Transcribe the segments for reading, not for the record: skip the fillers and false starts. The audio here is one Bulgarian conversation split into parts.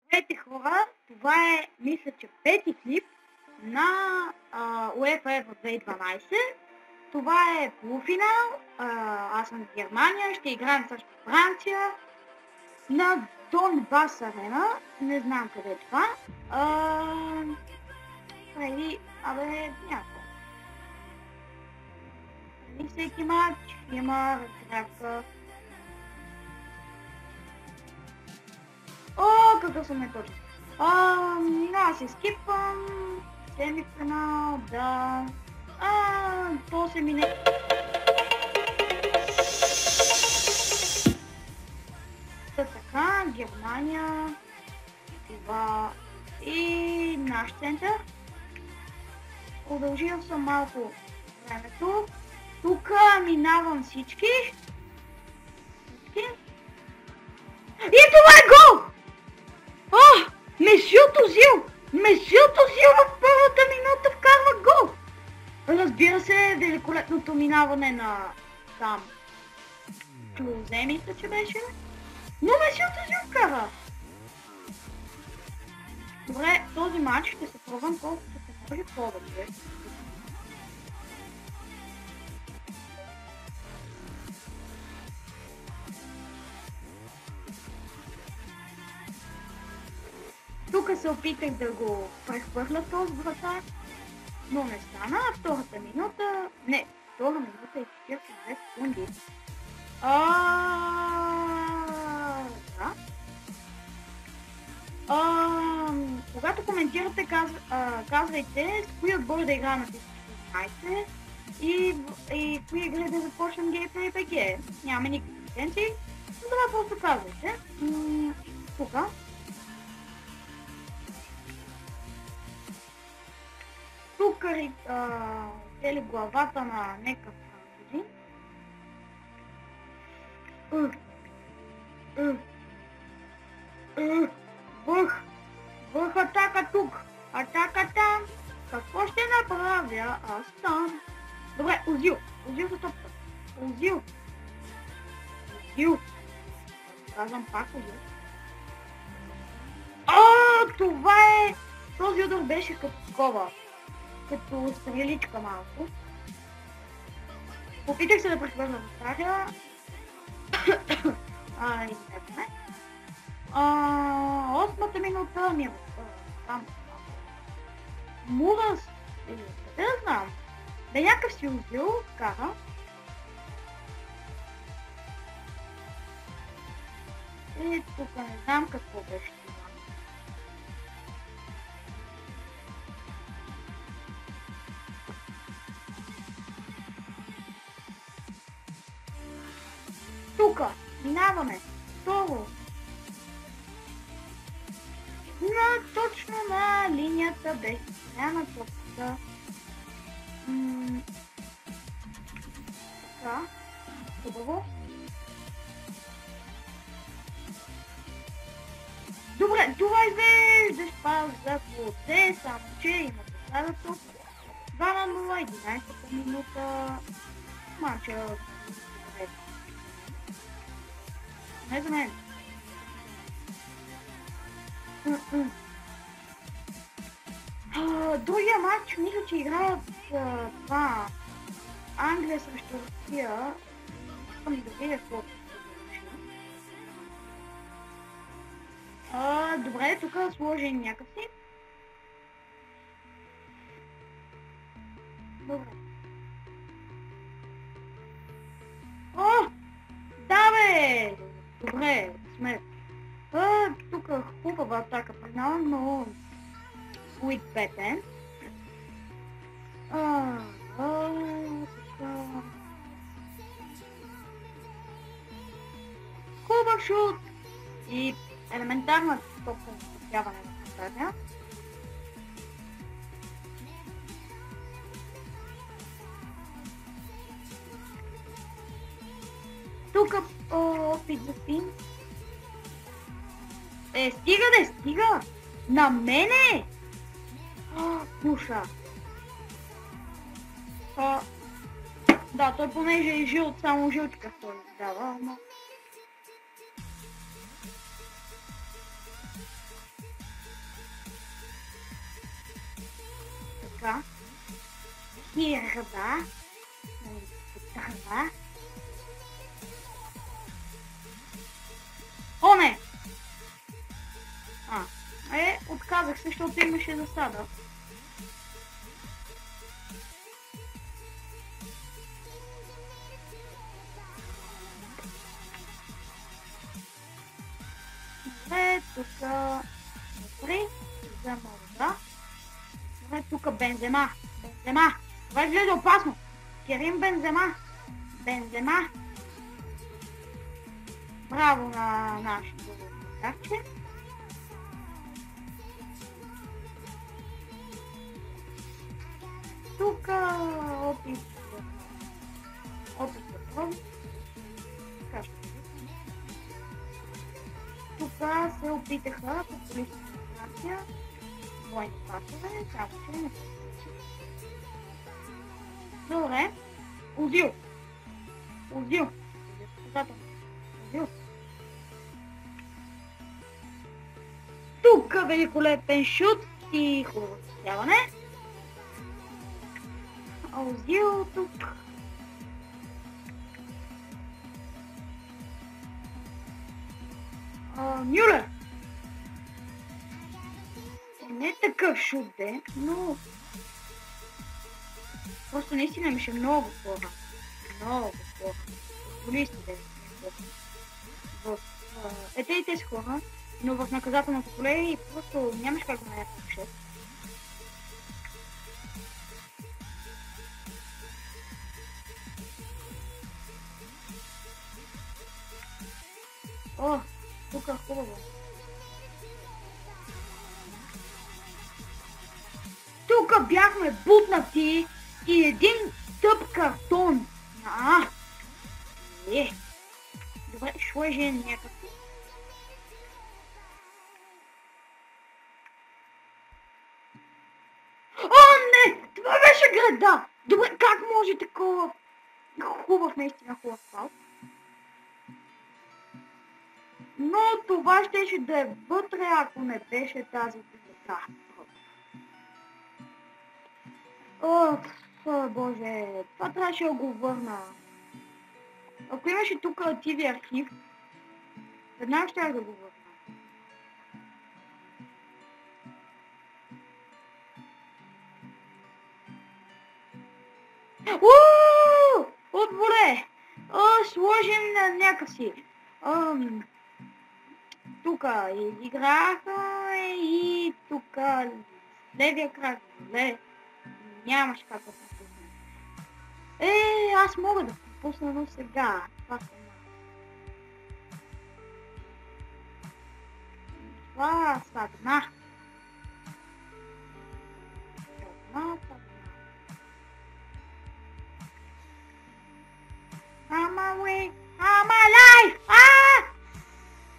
Здравейте хора, това е, мисля, че пети клип на UEFA Euro 2012. Това е полуфинал, аз съм в Германия, ще играем срещу Франция на Донбас Арена, не знам къде е това. Някакво. Преди всеки матч има разгрявка. О, какъв съм неточен. Аз се скипвам. Семифинал, да. То се мине. Така, Германия. Това и наш център. Удължил съм малко времето. Тук минавам всички. И това е гол! Месиото Зил в първата минута вкарва гол! Разбира се, великолепното минаване на там Клозе, мисля, че беше. Но Месиото Зил вкара! Добре, този матч ще се пробвам колкото се може повече. Тук се опитах да го прехвърля този вратар, но не стана. Втората минута и 42 секунди. Да. Когато коментирате, казвайте с кои отбори да играем на FIFA 14 и кои игри да започнем геймплей BG. Няма никакви претенции, но това просто казвайте. Тук. Тук цели главата на някакъв французин. Върх атака тук. Атака там. Какво ще направя аз там? Добре, Озил. Озил за топка. Озил. Казвам пак Озил. Това е... Този удар беше като такова. Като стреличка малко. Опитах се да прехвърля вратаря. Осмата минута ми е там. Мурас, къде да знам. Да някакъв си Озил кара. И тук не знам какво беше това. Тук минаваме второ. Точно на линията беше на топката. Така, хубаво. Добре, това извеждаш пас за Клозе, само че има последното. 2-0, 11-та минута. Мача. Не за мен. Другия матч, мисля, че играят това Англия срещу Русия. Искам да видя колко се реши. Добре, тук сложим някакси. Добре. Да бе! Добре, сме. Тук хубава атака признавам, но Уик бетен. Хубав шут и елементарна топка на спасяване на състезания. Тук опит за спин. Стига! На мене! Пуша! Да, той понеже е жил, само жълти картони дава, но... Така. Хирда. Трава. О, не! Отказах се, защото имаше засада. Добре, тук... Добре, за вода. Добре, тук Бензема. Бензема. Това изглежда опасно. Керим Бензема. Бензема. Браво на нашето картче. Тук опит да пробвам. Така ще видим. Тук се опитаха популистна информация. Бойни пасове, само че не. Добре. Узил. Узил. Узил. Тук великолепен шут и хубаво състяване. Узил тук. Мюлер. Не е такъв шут де, но... Просто наистина ми ще много плохо. Много плохо. Футболистите в и тези хора, но в наказателното поле просто нямаш как да наясно шест. О, тук е хубаво. Тук бяхме бутнати и един тъп картон. Добре, шлъже някакво. О, не! Това беше града! Добре, как може такова хубав, наистина хубав фал? Но това щеше да е вътре, ако не беше тази града. О, боже, това трябваше да го върна. Ако имаше тук TV архив, веднага ще да го върна. Отборе! Сложен някакси. Тук изиграха и тук левия крак. Нямаш как да се пусне. Аз мога да се пусна, но сега. Това садна. I'm away, I'm alive!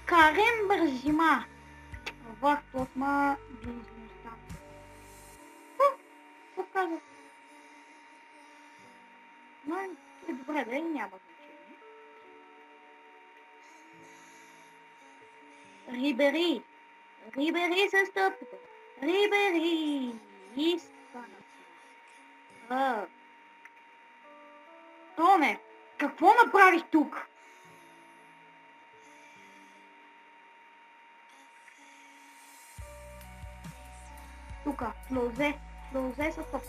Карем Бензема. В тосма бизнеса. Показва. Но е добре, да няма значение. Рибери. Рибери се стъпите. Рибери. Изпана. Тоне, какво направих тук? Тук, Лозе са топ.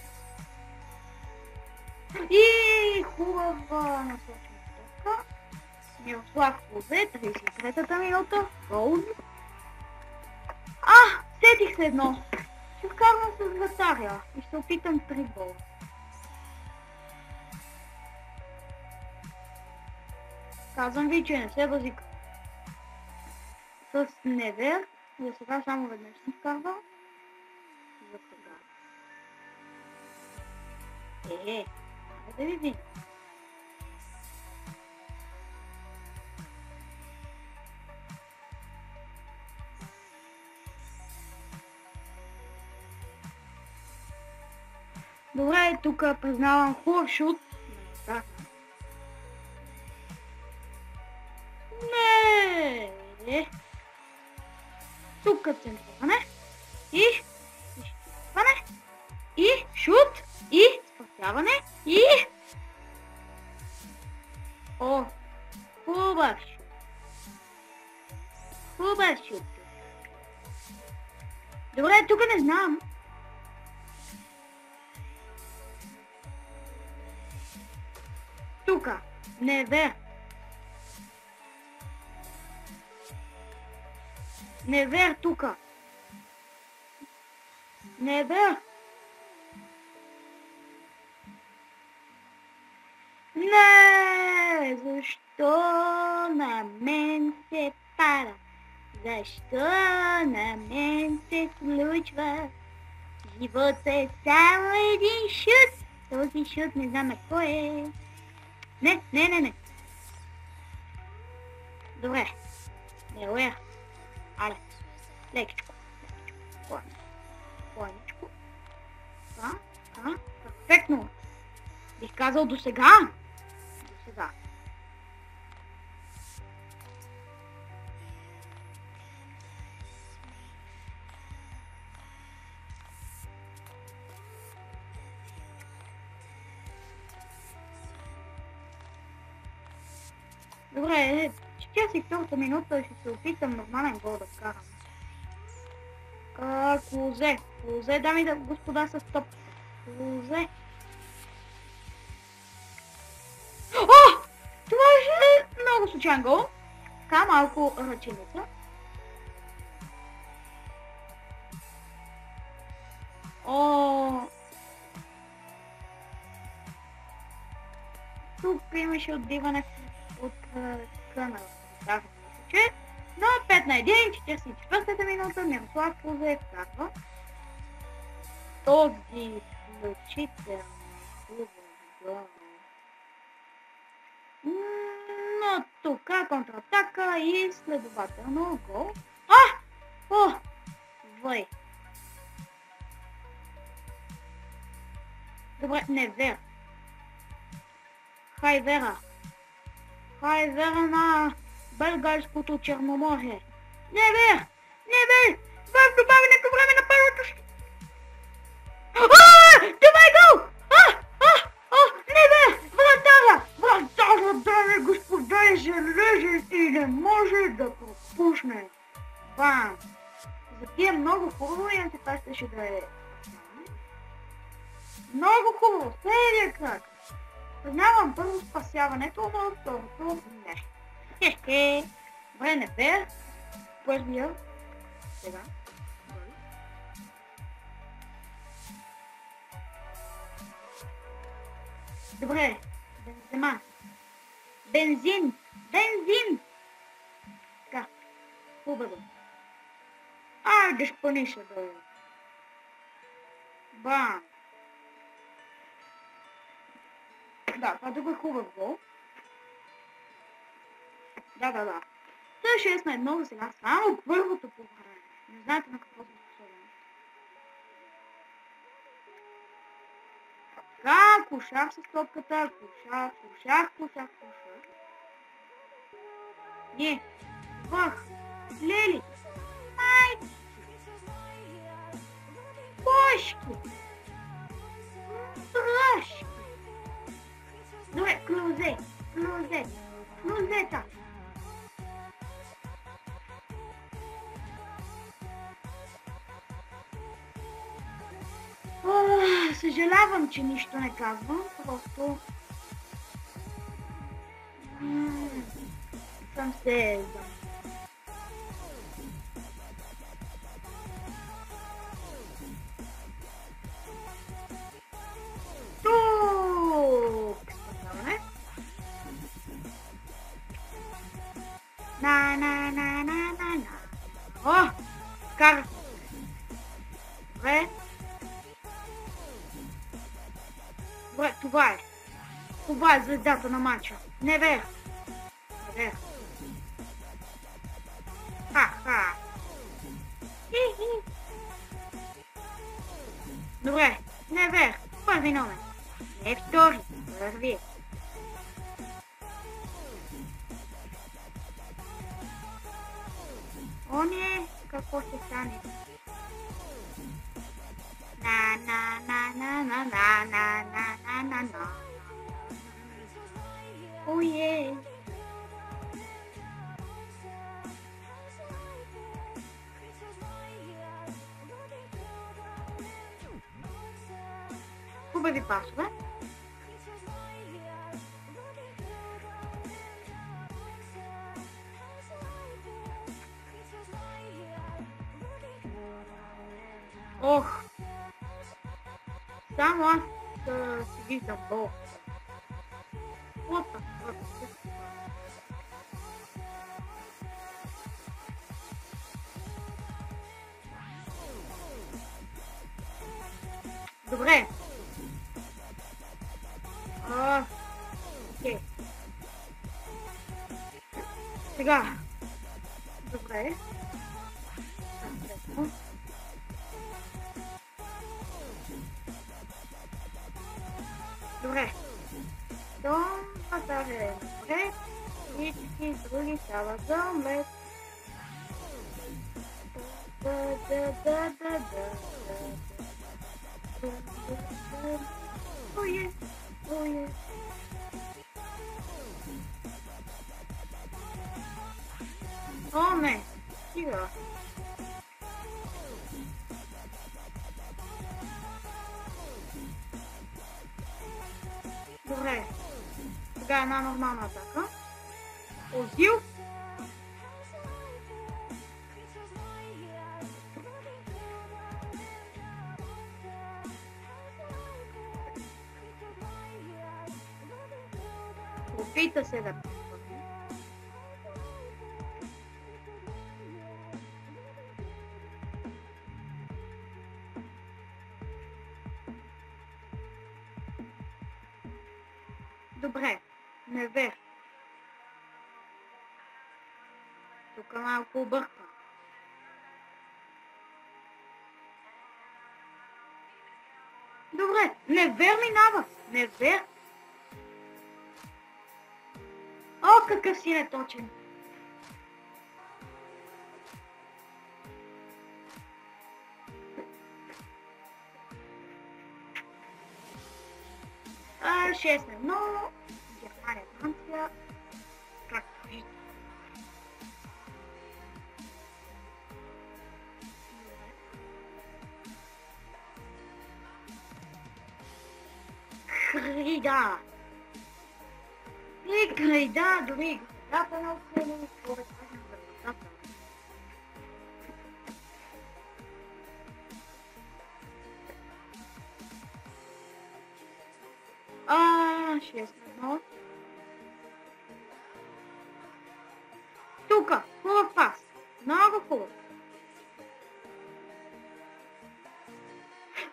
И хубава насочена топка. Мирослав Лозе, 33-та минута. Гол. Сетих се едно. Ще вкарвам с вратаря и ще опитам 3 гола. Казвам ви, че не се базика. С Невер, за сега само веднъж съм вкарвал. За сега. Да ви видим. Добре, тук признавам хубав шут. Да. Не. Тук центриране. И изчистване. И шут. И спасяване. И... О, хубав шут. Хубав шут. Добре, тук не знам. Тука. Невер. Невер тука. Невер. Не, защо на мен се пада? Защо на мен се случва? Живот е само един шут. Този шут не знаме кой е. Не. Добре. Невер. Але, лекичко. Планичко. Перфектно. Бих казал до сега. Добре, 42-та минута ще се опитам нормален гол да вкарам. Клозе, дами и господа, с топ. Клозе. О! Това е много случайен гол. Така, малко ръченица. О! Тук имаше отбиване от кръна. Да, мисля, че. Но 5 на 1, 44-та минута, Мирослав Клозе вкарва. Този изключително хубав гол. Но тук контратака и следователно гол. О! Вой. Добре, Невер. Хайвера на Българското Черноморие. Невер! В добавеното време на първото... Това е гол! Невер! Вратаря, дами и господа, е железен и не може да пропусне. Бам! За тия много хубаво и антипас ще да е... Много хубаво, следия крак. Признавам първо спасяването, но второто не. Добре, Невер. Първия. Сега. Добре. Бензин. Така. Хубаво. Айде шпаниша, бе. Бам. Да, това тук е хубав гол. Да. Това е 6 на 1 за сега. Само първото по време. Не знаете на какво съм способен. Така, кошах с топката. Кошах. Не. Вах. Лели. Майки. Бошки. Брашки. Добре, клозета. Съжалявам, че нищо не казвам, просто... съм се... На. О! Вкарах. Добре. Добре, това е звездата на матча. Невер. Ха. Добре, Невер. първи номер. Не втори, първи. О, не, какво ще стане? На. Ое. Хубави пасове. Ох. Само аз си виждам бол. Опа. Добре. Окей. Сега. Добре. Добре. Това е напред. Всички други стават за омлет. Ое. О, не. Стига. Добре. Сега една нормална атака. Озил. Опита се да препъне. Добре, невер. Тук малко обърква. Добре, невер минава. Невер. О, какъв си неточен. А, 6-1. Германия, Франция. Както виждате. Хрида. И грейда, дори грейдата на оцелени, какво да кажем за грейдата. А, 6-1. Тука, хубав пас. Много хубав.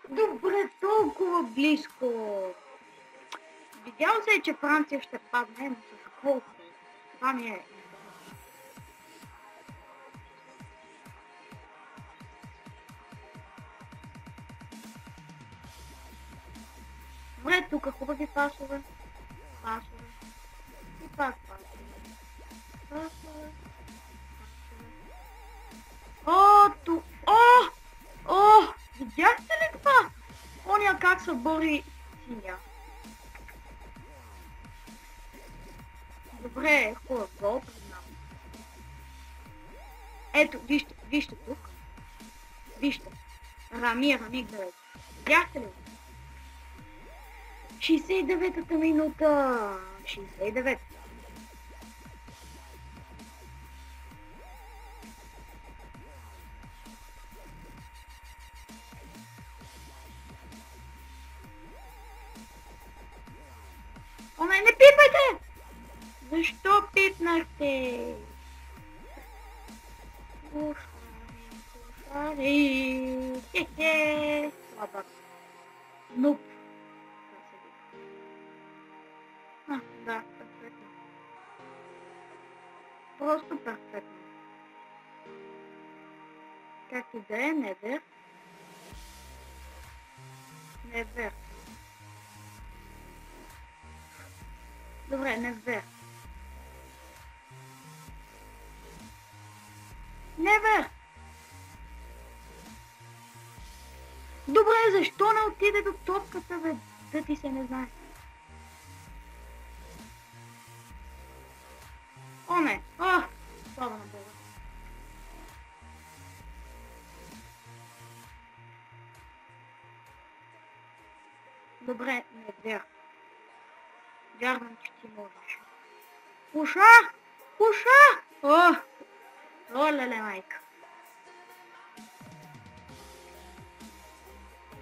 Добре, толкова близко. Видял се, че Франция ще падне, но с колко. Това ми е. Добре, тук хубави пасове. И пак пасове. О, видяхте ли това? Оня как се бори синя. Добре, хубав гол, признавам. Ето, вижте тук. Вижте. Рами, гледайте. Видяхте ли? 69-та минута. 69. О, не пипайте! Защо пипнахте? Слушай. Хе-хе. Слабак. Нуп. Да, перфектно. Просто перфектно. Как и да е, невер. Добре, невер. Невер! Добре, защо не отиде до топката, бе? Да ти се не знае. О, не! О! Слава на Бога. Добре, невер. Вярвам, че ти можеш. Уша! Уша! О! О, леле, майка.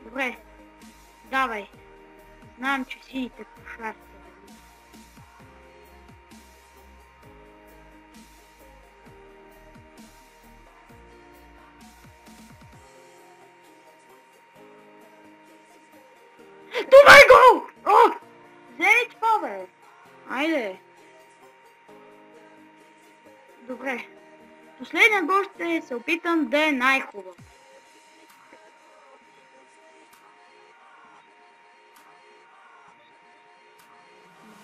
Добре. Давай. Знам, че си те пушарите. Давай гол! О! Вземи това, бе. Айде. Добре. Последния гол ще се опитам да е най-хубав.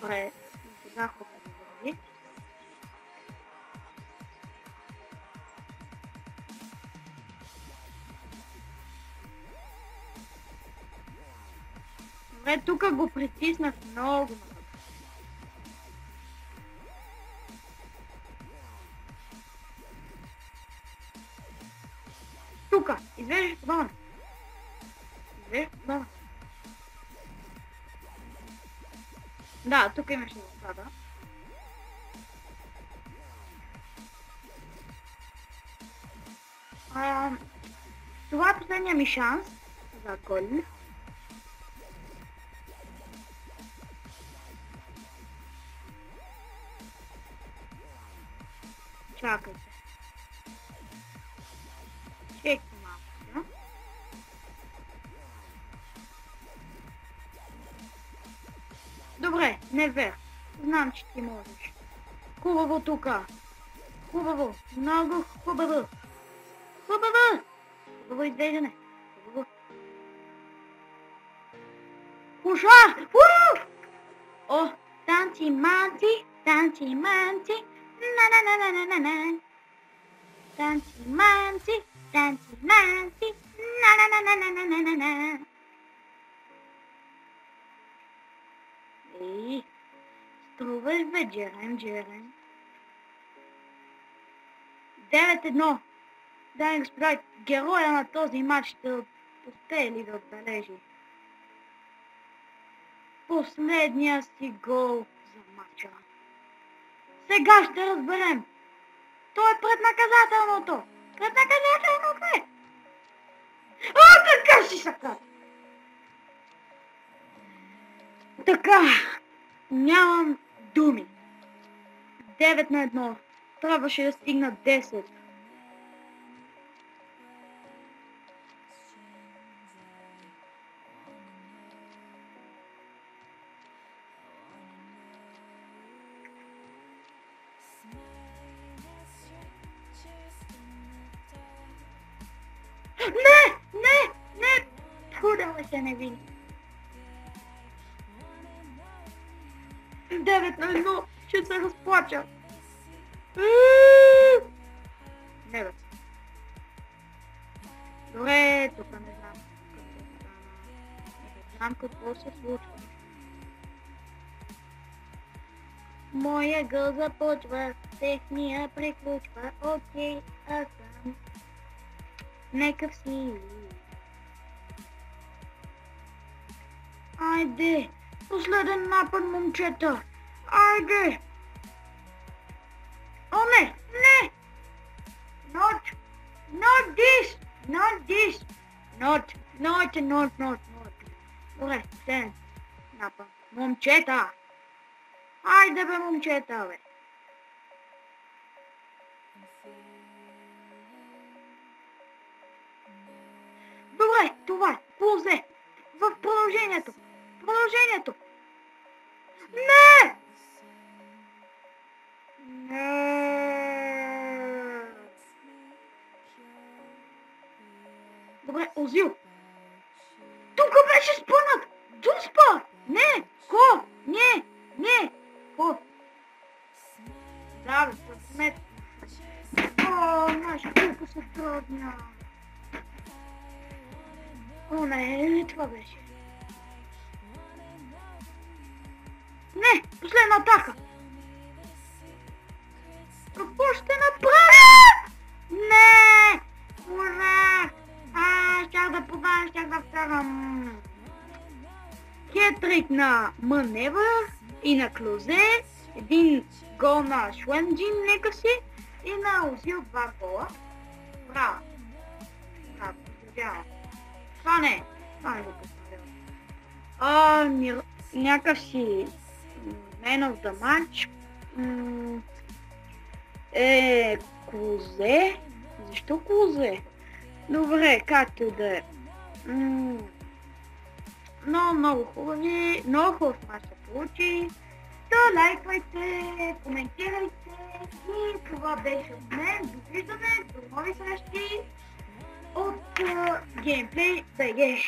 Добре. Сега хубаво върви. Добре, тук го притиснах много. Тука, извеждаш подаване. Извеждаш подаване. Да, тук имаше засада. Това е последния ми шанс за гол. Чакайте. Чекай малко. Добре, невер. Знам, че ти можеш. Хубаво тука. Хубаво. Много хубаво. Хубаво. Хубаво извеждане. Хубаво. Уша! О, танци-манци, танци-манци. На-на-на-на-на-на. Танци-манци, танци-манци. На-на-на-на-на-на-на. Ей, струваш бе, Джерем. 9-1. Дами и господа, героя на този матч ще успее ли да отбележи последния си гол за матча. Сега ще разберем. Той е пред наказателното. Пред наказателното е. О, така си сака. Така. Нямам думи. 9-1. Трябваше да стигна 10. Не! Худала се не види. 9-1. Ще се разплача. Не бе. Добре, тук не знам какво се случва. Моя гъл започва, техния приключва. Окей, аз съм некъв си. Айде, последен напад, момчета. Айде. О, не! Not this. Not. Добре, следен напад. Момчета. Айде бе, момчета, бе. Добре, това е. Ползе. В продължението. Не! Добре, Озил. Тук беше спънат. Дуспа. Не. Ко? Не. Ко? Не, последна атака. Какво ще направя? Не! Ужас! Щях да подам, щях да вкарам хетрик на Маневър и на Клозе, един гол на Шуенджин, нека си, и на Озил 2 гола. Браво! Браво, поздравявам. Това не го поздравявам. Някакъв си Man of the Match. Клозе? Защо Клозе? Добре, както и да е. Много хубави, много хубав мач се получи. Да, лайквайте, коментирайте и това беше от мен. Довиждане, до нови срещи от Gameplay BG.